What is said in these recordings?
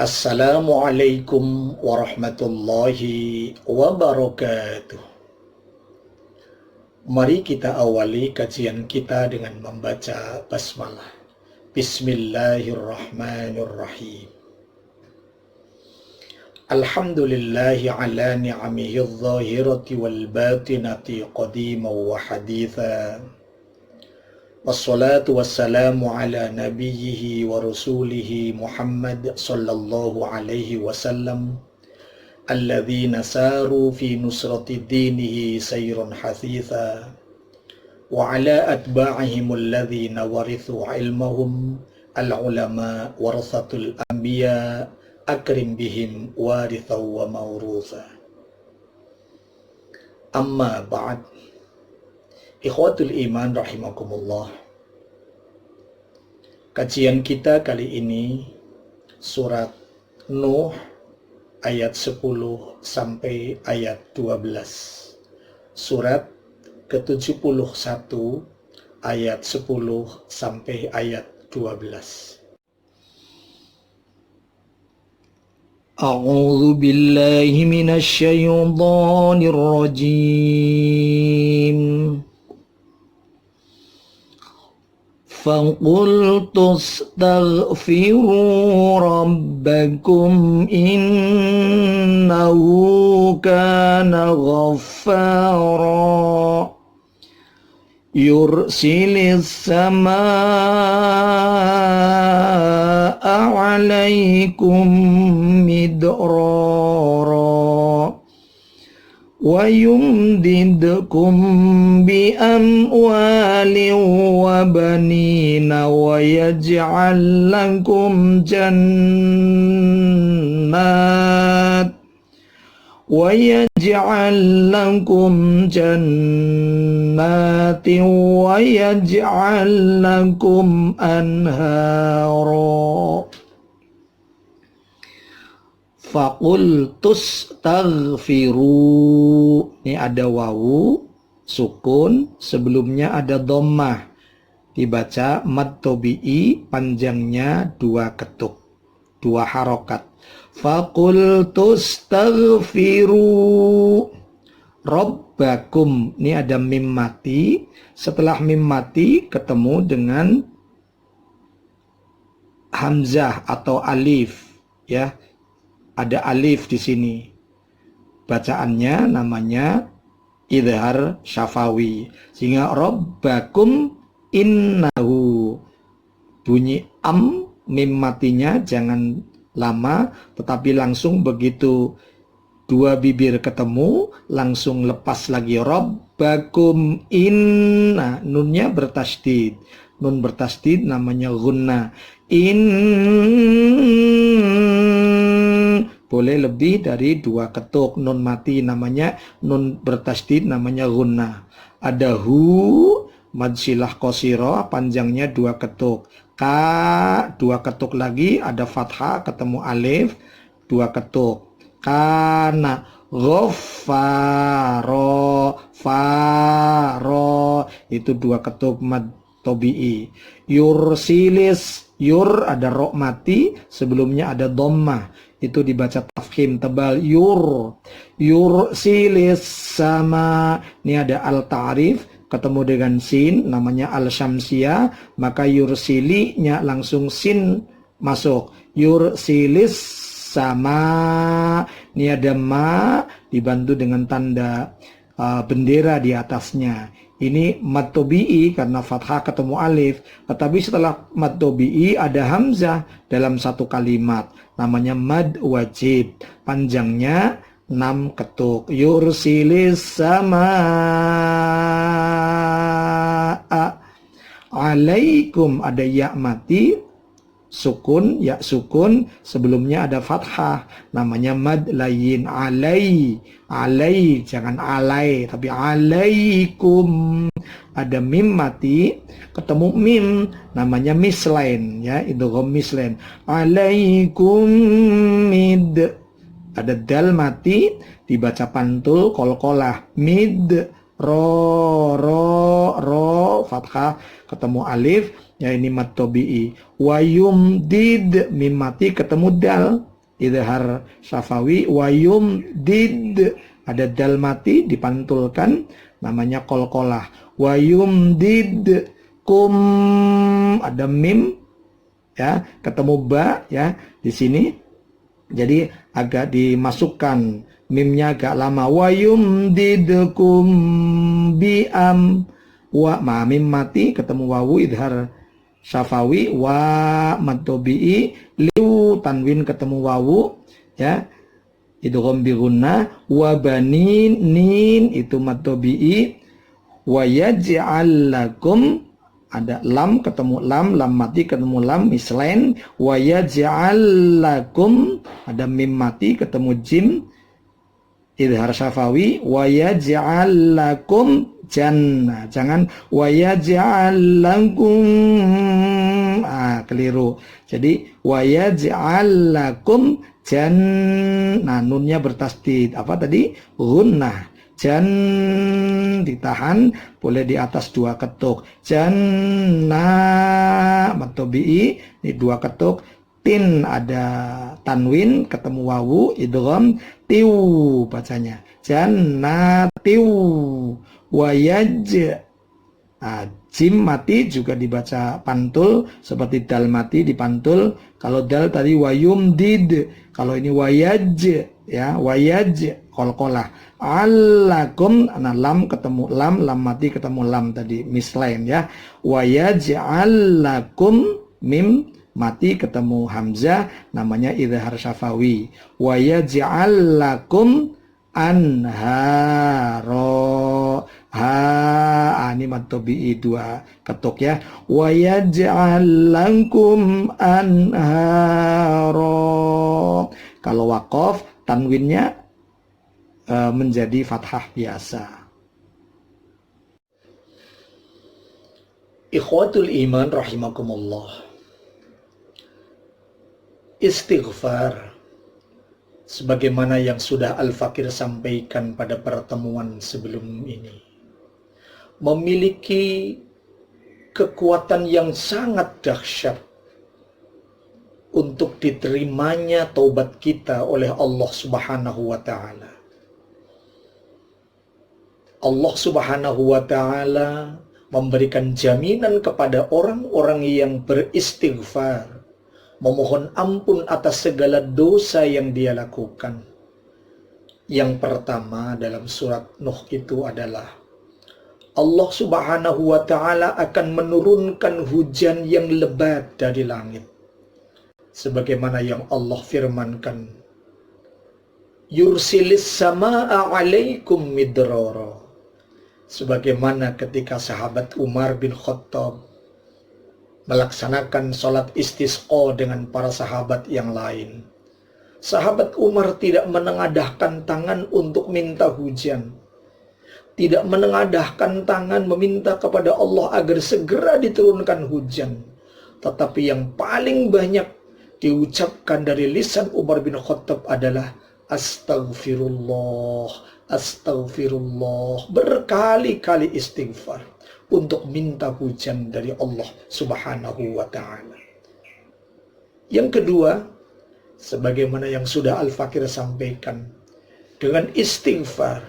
Assalamualaikum warahmatullahi wabarakatuh. Mari kita awali kajian kita dengan membaca basmalah. Bismillahirrahmanirrahim. Alhamdulillahi ala ni'amihi adh-dhahirati wal batinati qadiman wa haditha. Wassalatu wassalamu ala nabiyyihi wa rasulihi Muhammad sallallahu alaihi wasallam alladhina saru fi nusrati dinihi sayrun hathitha wa ala atba'ihim alladhina warithu ilmahum al-ulama warathatul anbiya akrim bihim warithaw wa mawrutha. Amma ba'd. Ikhwatul iman rahimakumullah. Kajian kita kali ini surat Nuh ayat 10 sampai ayat 12. Surat ke-71 ayat 10 sampai ayat 12. A'udzu billahi minasy syaithanir rajim. فَقُلْتُ اسْتَغْفِرُوا رَبَّكُمْ إِنَّهُ كَانَ غَفَّارًا يُرْسِلِ السَّمَاءَ عَلَيْكُمْ مِدْرَارًا وَيُمْدِدْكُمْ بِأَمْوَالٍ وَبَنِينَ وَيَجْعَلْ لَكُمْ جَنَّاتٍ وَيَجْعَلْ لَكُمْ أَنْهَارًا. Faqultus taghfiru. Ini ada wawu sukun, sebelumnya ada dhammah. Dibaca mad tabi'i, panjangnya 2 ketuk, 2 harokat. Faqultus taghfiru rabbakum. Ini ada mim mati. Setelah mim mati ketemu dengan hamzah atau alif, ya. Ada alif di sini. Bacaannya namanya idhar syafawi. Sehingga rabbakum innahu. Bunyi mim matinya jangan lama, tetapi langsung begitu 2 bibir ketemu, langsung lepas lagi rabbakum inna. Nunnya bertasydid. Nun bertasydid namanya gunna. Boleh lebih dari 2 ketuk. Nun mati namanya nun bertasydid namanya gunna. Ada hu mad silah qasira, panjangnya 2 ketuk. Ka 2 ketuk lagi, ada fathah ketemu alif 2 ketuk. Kana ghaffaro faro, itu 2 ketuk mad tabi'i. Yursilis, yur ada ro mati, sebelumnya ada dhammah. Itu dibaca tafkhim tebal, yursilis sama. Ini ada al-ta'rif ketemu dengan sin, namanya al-syamsiyah, maka yursilinya langsung sin masuk. Yursilis sama. Ini ada ma dibantu dengan tanda bendera di atasnya. Ini mad tabi'i karena fathah ketemu alif. Tetapi setelah mad tabi'i ada hamzah dalam satu kalimat. Namanya mad wajib. Panjangnya 6 ketuk. Yursilis sama'a alaikum. Ada ya mati. Sukun, ya sukun, sebelumnya ada fathah, namanya mad layin. Alai, jangan alai, tapi alaikum. Ada mim mati, ketemu mim, namanya mislain, ya, idgham mislain. Alaikum mid. Ada dal mati, dibaca pantul qalqalah. Mid ro fathah ketemu alif, ya ini mad tabi'i. Wa yumdid, mim mati ketemu dal, idhar syafawi. Wa yumdid, ada dal mati dipantulkan, namanya qalqalah. Wa yumdid kum, ada mim ya, ketemu ba ya di sini. Jadi agak dimasukkan mimnya agak lama. Wa yumdidkum biam, wa mim mati ketemu wawu idhar syafawi. Wa matobi'i liu tanwin ketemu wawu ya, idgham bi gunnah. Wa banin nin itu matobi'i. Wa yaj'al lakum, ada lam ketemu lam, lam mati ketemu lam, mislain. Wa yaj'al lakum, ada mim mati ketemu jim, idhar syafawi. Wa yaj'al lakum jannah, jangan wa yaj'al lakum, keliru. Jadi wa yaj'al lakum jannah, nunnya bertasdid, apa tadi? Gunnah. Jan ditahan, boleh di atas 2 ketuk. Jannah matobi'i, ini 2 ketuk. Tin ada tanwin ketemu wawu, idgham tiu bacanya. Jannatiu. Wayaj, jim mati juga dibaca pantul seperti dal mati dipantul. Kalau dal tadi wayumdid, kalau ini wayaj ya, wayaj qalqalah. Allakum, nah lam ketemu lam, lam mati ketemu lam tadi, mislain ya. Wayaj'al lakum, mim mati ketemu hamzah, namanya idhar syafawi. Wayaj'al lakum anharo, ini matobi'i 2 ketuk ya. Wayaj'al lakum anharo. Kalau waqaf tanwinnya menjadi fathah biasa. Ikhwatul iman rahimakumullah. Istighfar, sebagaimana yang sudah Al-Fakir sampaikan pada pertemuan sebelum ini, memiliki kekuatan yang sangat dahsyat untuk diterimanya taubat kita oleh Allah Subhanahu wa Ta'ala. Allah Subhanahu wa Ta'ala memberikan jaminan kepada orang-orang yang beristighfar, memohon ampun atas segala dosa yang dia lakukan. Yang pertama dalam surat Nuh itu adalah Allah Subhanahu wa Ta'ala akan menurunkan hujan yang lebat dari langit, sebagaimana yang Allah firmankan, yursilis samaa alaikum midrara. Sebagaimana ketika sahabat Umar bin Khattab melaksanakan sholat istisqa dengan para sahabat yang lain, sahabat Umar tidak menengadahkan tangan untuk minta hujan, tidak menengadahkan tangan meminta kepada Allah agar segera diturunkan hujan, tetapi yang paling banyak diucapkan dari lisan Umar bin Khattab adalah astagfirullah, astagfirullah, berkali-kali istighfar untuk minta hujan dari Allah Subhanahu wa Ta'ala. Yang kedua, sebagaimana yang sudah Al-Fakir sampaikan, dengan istighfar,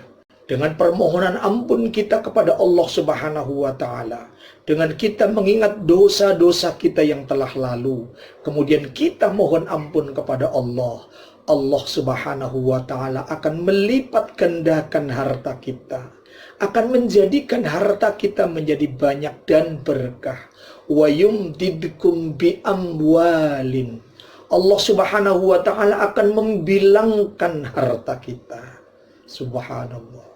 dengan permohonan ampun kita kepada Allah Subhanahu wa Ta'ala, dengan kita mengingat dosa-dosa kita yang telah lalu, kemudian kita mohon ampun kepada Allah, Allah Subhanahu wa Ta'ala akan melipat gandakan harta kita, akan menjadikan harta kita menjadi banyak dan berkah. Wa yumdidkum bi amwalin. Allah Subhanahu wa Ta'ala akan membilangkan harta kita. Subhanallah.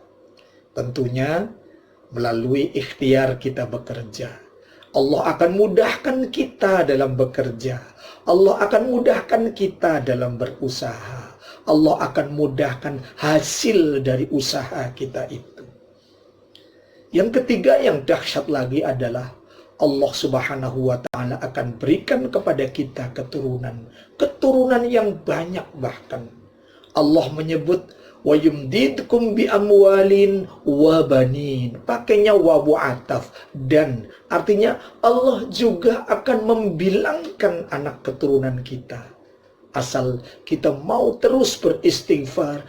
Tentunya melalui ikhtiar kita bekerja. Allah akan mudahkan kita dalam bekerja. Allah akan mudahkan kita dalam berusaha. Allah akan mudahkan hasil dari usaha kita itu. Yang ketiga yang dahsyat lagi adalah Allah Subhanahu wa Ta'ala akan berikan kepada kita keturunan. Keturunan yang banyak bahkan. Allah menyebut wa yumdidkum bi amwalin wa banin. Pakainya wawu ataf, dan artinya Allah juga akan membilangkan anak keturunan kita. Asal kita mau terus beristighfar.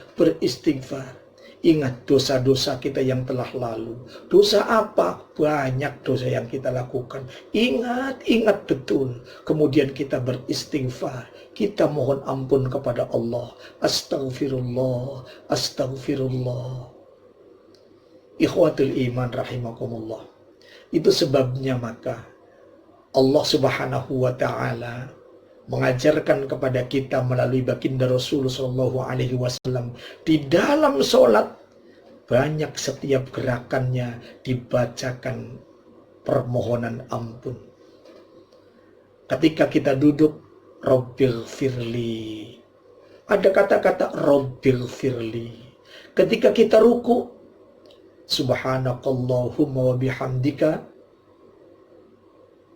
Ingat dosa-dosa kita yang telah lalu. Dosa apa? Banyak dosa yang kita lakukan. Ingat betul. Kemudian kita beristighfar. Kita mohon ampun kepada Allah. Astaghfirullah. Ikhwatul iman rahimakumullah. Itu sebabnya maka Allah subhanahu wa ta'ala mengajarkan kepada kita melalui baginda Rasul sallallahu alaihi wasallam di dalam sholat banyak setiap gerakannya dibacakan permohonan ampun. Ketika kita duduk, Rabbil firli, ada kata-kata Rabbil firli. Ketika kita ruku, Subhanakallahumma wa bihamdika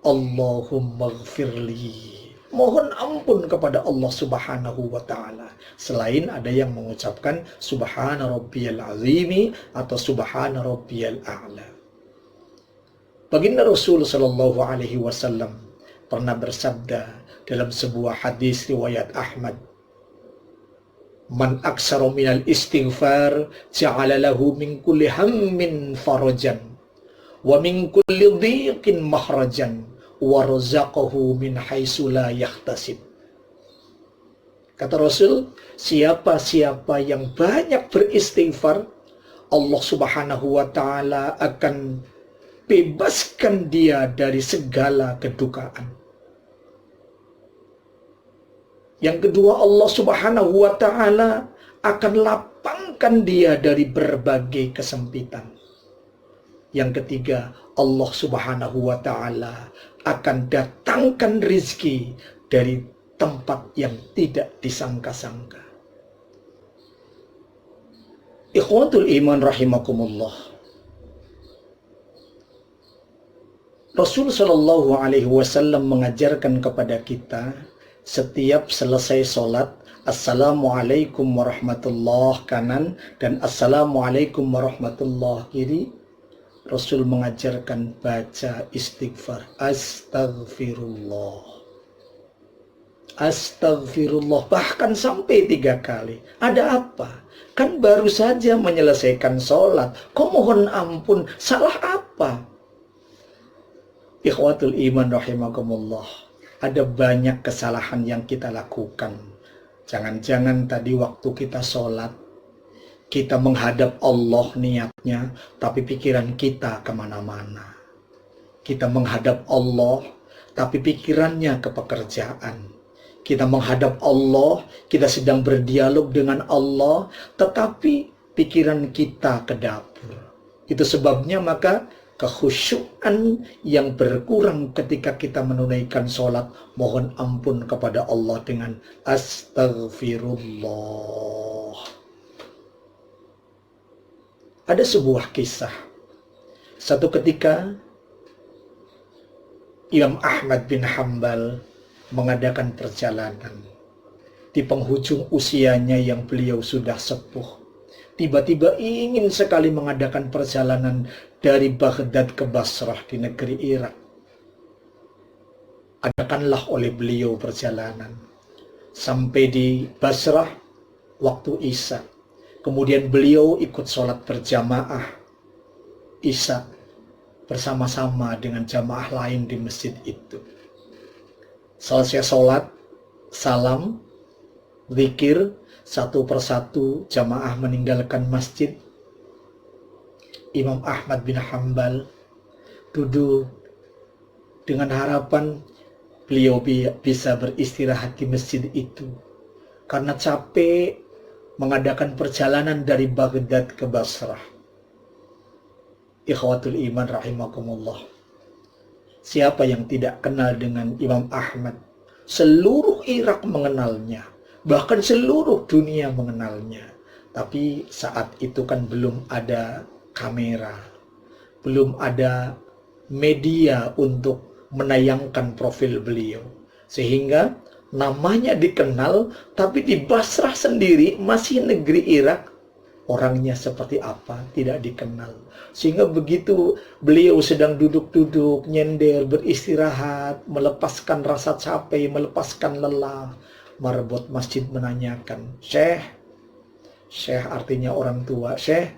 Allahumma gfirli. Mohon ampun kepada Allah subhanahu wa ta'ala. Selain ada yang mengucapkan Subhana rabbiyal azimi atau Subhana rabbiyal a'la. Baginda Rasul sallallahu alaihi wasallam pernah bersabda dalam sebuah hadis riwayat Ahmad, Man aksara minal istighfar ja'ala lahu min kulli hammin farajan wa min kulli dhiqin mahrajan warzaqahu min haitsu la yahtasib. Kata Rasul, siapa-siapa yang banyak beristighfar, Allah subhanahu wa ta'ala akan bebaskan dia dari segala kedukaan. Yang kedua, Allah subhanahu wa ta'ala akan lapangkan dia dari berbagai kesempitan. Yang ketiga, Allah subhanahu wa ta'ala akan datangkan rizki dari tempat yang tidak disangka-sangka. Ikhwatul iman rahimakumullah. Rasul sallallahu alaihi wasallam mengajarkan kepada kita setiap selesai sholat, Assalamualaikum warahmatullahi kanan dan Assalamualaikum warahmatullahi kiri. Rasul mengajarkan baca istighfar. Astagfirullah. Bahkan sampai 3 kali. Ada apa? Kan baru saja menyelesaikan sholat. Kok mohon ampun? Salah apa? Ikhwatul iman rahimakumullah. Ada banyak kesalahan yang kita lakukan. Jangan-jangan tadi waktu kita sholat, kita menghadap Allah niatnya, tapi pikiran kita kemana-mana. Kita menghadap Allah, tapi pikirannya ke pekerjaan. Kita menghadap Allah, kita sedang berdialog dengan Allah, tetapi pikiran kita ke dapur. Itu sebabnya maka kekhusyuan yang berkurang ketika kita menunaikan sholat. Mohon ampun kepada Allah dengan astagfirullah. Ada sebuah kisah. Satu ketika Imam Ahmad bin Hanbal mengadakan perjalanan. Di penghujung usianya yang beliau sudah sepuh, tiba-tiba ingin sekali mengadakan perjalanan dari Baghdad ke Basrah di negeri Irak. Adakanlah oleh beliau perjalanan. Sampai di Basrah waktu Isya. Kemudian beliau ikut sholat berjamaah Isya bersama-sama dengan jamaah lain di masjid itu. Selesai sholat, salam, zikir, satu persatu jamaah meninggalkan masjid. Imam Ahmad bin Hanbal duduk dengan harapan beliau bisa beristirahat di masjid itu. Karena capek mengadakan perjalanan dari Baghdad ke Basrah. Ikhwatul iman rahimakumullah. Siapa yang tidak kenal dengan Imam Ahmad? Seluruh Irak mengenalnya. Bahkan seluruh dunia mengenalnya. Tapi saat itu kan belum ada kamera. Belum ada media untuk menayangkan profil beliau. Sehingga namanya dikenal, tapi di Basrah sendiri, masih negeri Irak, orangnya seperti apa tidak dikenal. Sehingga begitu beliau sedang duduk-duduk, nyender, beristirahat, melepaskan rasa capek, melepaskan lelah, Marbot masjid menanyakan, Syekh artinya orang tua, Syekh,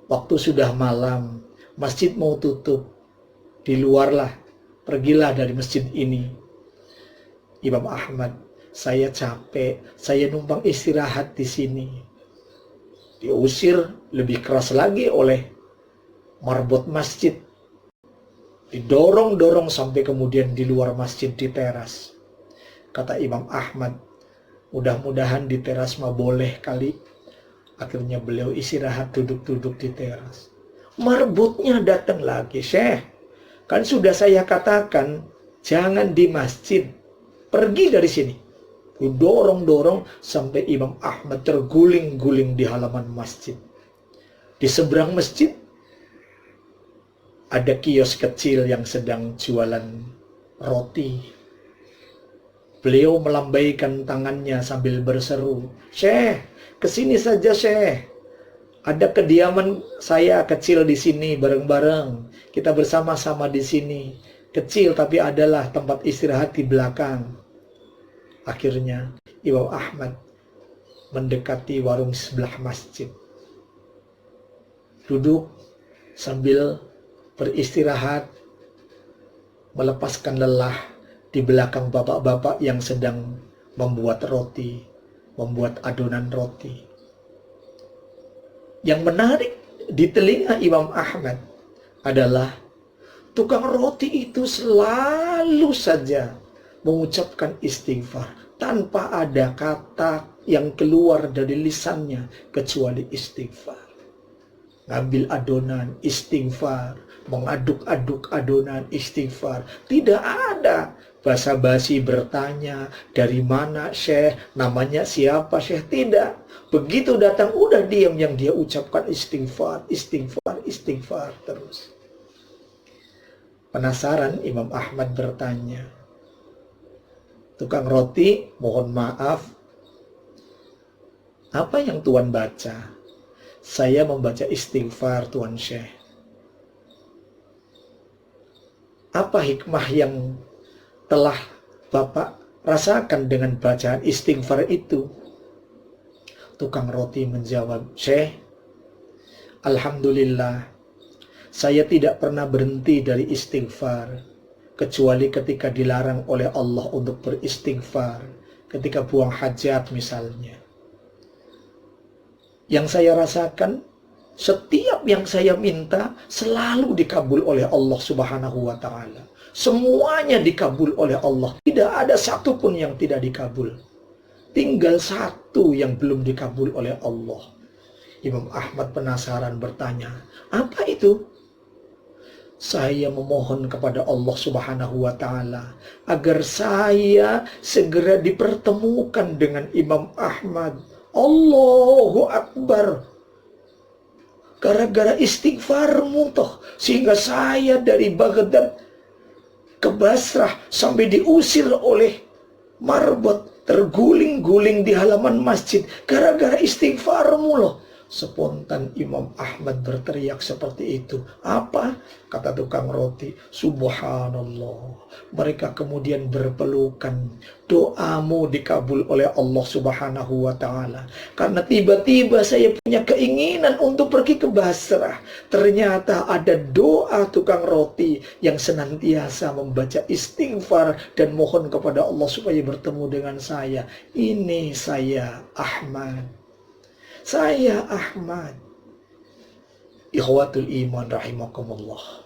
waktu sudah malam, masjid mau tutup, di luarlah, pergilah dari masjid ini. Imam Ahmad, saya capek, saya numpang istirahat di sini. Diusir lebih keras lagi oleh marbot masjid. Didorong-dorong sampai kemudian di luar masjid di teras. Kata Imam Ahmad, mudah-mudahan di teras mah boleh kali. Akhirnya beliau istirahat duduk-duduk di teras. Marbotnya datang lagi, Syekh, kan sudah saya katakan jangan di masjid, pergi dari sini. Didorong-dorong sampai Imam Ahmad terguling-guling di halaman masjid. Di seberang masjid ada kios kecil yang sedang jualan roti. Beliau melambaikan tangannya sambil berseru, Syekh, kesini saja Syekh. Ada kediaman saya kecil di sini bareng-bareng. Kita bersama-sama di sini. Kecil tapi adalah tempat istirahat di belakang. Akhirnya Imam Ahmad mendekati warung sebelah masjid. Duduk sambil beristirahat, melepaskan lelah di belakang bapak-bapak yang sedang membuat roti, membuat adonan roti. Yang menarik di telinga Imam Ahmad adalah tukang roti itu selalu saja mengucapkan istighfar tanpa ada kata yang keluar dari lisannya kecuali istighfar. Ngambil adonan, istighfar. Mengaduk-aduk adonan, istighfar. Tidak ada basa-basi bertanya, dari mana Syekh, namanya siapa Syekh, tidak. Begitu datang, udah diam, yang dia ucapkan istighfar, istighfar, istighfar terus. Penasaran Imam Ahmad bertanya, tukang roti, mohon maaf, apa yang Tuan baca? Saya membaca istighfar Tuan Syekh. Apa hikmah yang telah Bapak rasakan dengan bacaan istighfar itu? Tukang roti menjawab, Syekh, alhamdulillah, saya tidak pernah berhenti dari istighfar, kecuali ketika dilarang oleh Allah untuk beristighfar, ketika buang hajat misalnya. Yang saya rasakan, setiap yang saya minta selalu dikabul oleh Allah Subhanahu wa Ta'ala. Semuanya dikabul oleh Allah. Tidak ada satupun yang tidak dikabul. Tinggal satu yang belum dikabul oleh Allah. Imam Ahmad penasaran bertanya, apa itu? Saya memohon kepada Allah Subhanahu wa Ta'ala agar saya segera dipertemukan dengan Imam Ahmad. Allahu Akbar. Gara-gara istighfarmu toh, sehingga saya dari Baghdad ke Basrah sampai diusir oleh marbot, terguling-guling di halaman masjid. Gara-gara istighfarmu loh. Spontan Imam Ahmad berteriak seperti itu. Apa? Kata tukang roti, subhanallah. Mereka kemudian berpelukan. Doamu dikabul oleh Allah Subhanahu wa Ta'ala. Karena tiba-tiba saya punya keinginan untuk pergi ke Basrah. Ternyata ada doa tukang roti yang senantiasa membaca istighfar dan mohon kepada Allah supaya bertemu dengan saya. Ini saya Ahmad. Saya Ahmad. Ikhwatul iman rahimakumullah.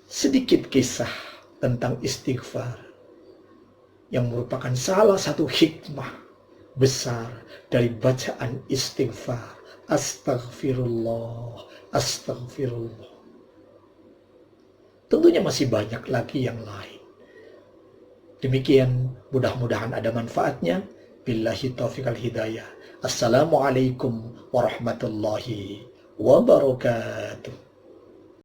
Sedikit kisah tentang istighfar yang merupakan salah satu hikmah besar dari bacaan istighfar. Astaghfirullah, astaghfirullah. Tentunya masih banyak lagi yang lain. Demikian, mudah-mudahan ada manfaatnya. Billahi taufiq al hidayah. Assalamualaikum warahmatullahi wabarakatuh.